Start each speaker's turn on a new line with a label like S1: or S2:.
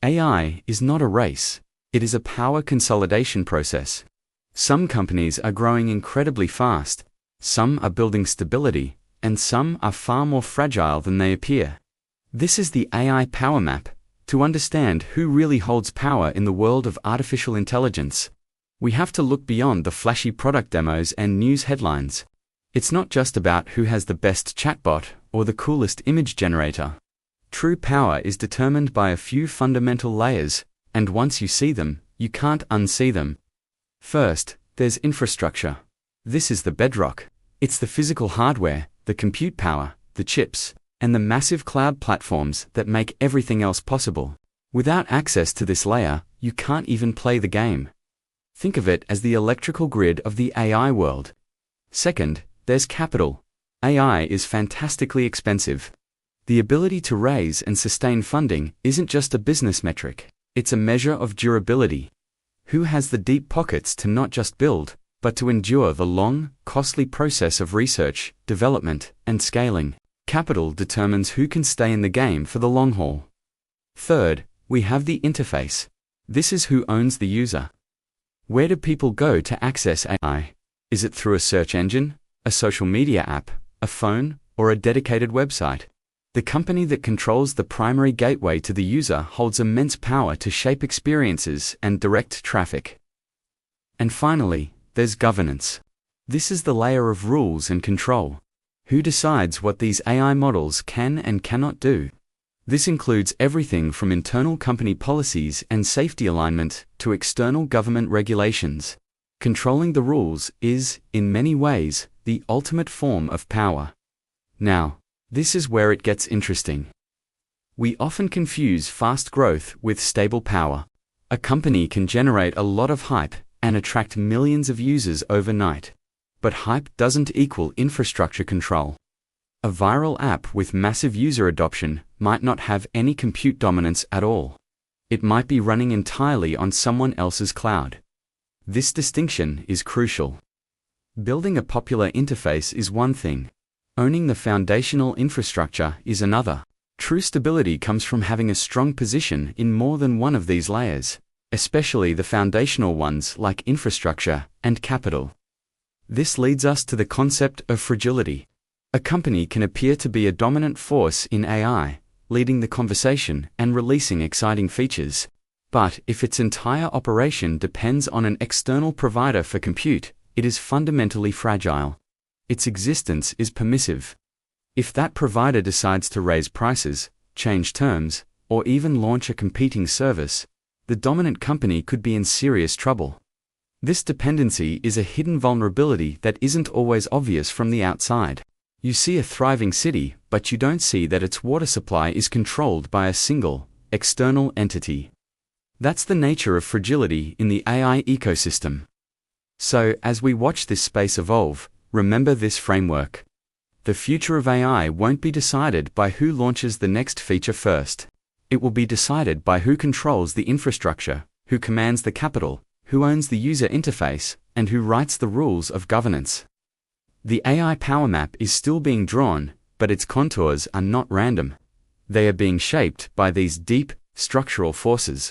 S1: AI is not a race. It is a power consolidation process. Some companies are growing incredibly fast, some are building stability, and some are far more fragile than they appear. This is the AI power map, to understand who really holds power in the world of artificial intelligence. We have to look beyond the flashy product demos and news headlines. It's not just about who has the best chatbot or the coolest image generator. True power is determined by a few fundamental layers, and once you see them, you can't unsee them. First, there's infrastructure. This is the bedrock. It's the physical hardware, the compute power, the chips, and the massive cloud platforms that make everything else possible. Without access to this layer, you can't even play the game. Think of it as the electrical grid of the AI world. Second, there's capital. AI is fantastically expensive. The ability to raise and sustain funding isn't just a business metric, it's a measure of durability. Who has the deep pockets to not just build, but to endure the long, costly process of research, development, and scaling? Capital determines who can stay in the game for the long haul. Third, we have the interface. This is who owns the user. Where do people go to access AI? Is it through a search engine, a social media app, a phone, or a dedicated website? The company that controls the primary gateway to the user holds immense power to shape experiences and direct traffic. And finally, there's governance. This is the layer of rules and control. Who decides what these AI models can and cannot do? This includes everything from internal company policies and safety alignment to external government regulations. Controlling the rules is, in many ways, the ultimate form of power. Now, this is where it gets interesting. We often confuse fast growth with stable power. A company can generate a lot of hype and attract millions of users overnight. But hype doesn't equal infrastructure control. A viral app with massive user adoption might not have any compute dominance at all. It might be running entirely on someone else's cloud. This distinction is crucial. Building a popular interface is one thing. Owning the foundational infrastructure is another. True stability comes from having a strong position in more than one of these layers, especially the foundational ones like infrastructure and capital. This leads us to the concept of fragility. A company can appear to be a dominant force in AI, leading the conversation and releasing exciting features. But if its entire operation depends on an external provider for compute, it is fundamentally fragile. Its existence is permissive. If that provider decides to raise prices, change terms, or even launch a competing service, the dominant company could be in serious trouble. This dependency is a hidden vulnerability that isn't always obvious from the outside. You see a thriving city, but you don't see that its water supply is controlled by a single, external entity. That's the nature of fragility in the AI ecosystem. So, as we watch this space evolve, remember this framework. The future of AI won't be decided by who launches the next feature first. It will be decided by who controls the infrastructure, who commands the capital, who owns the user interface, and who writes the rules of governance. The AI power map is still being drawn, but its contours are not random. They are being shaped by these deep, structural forces.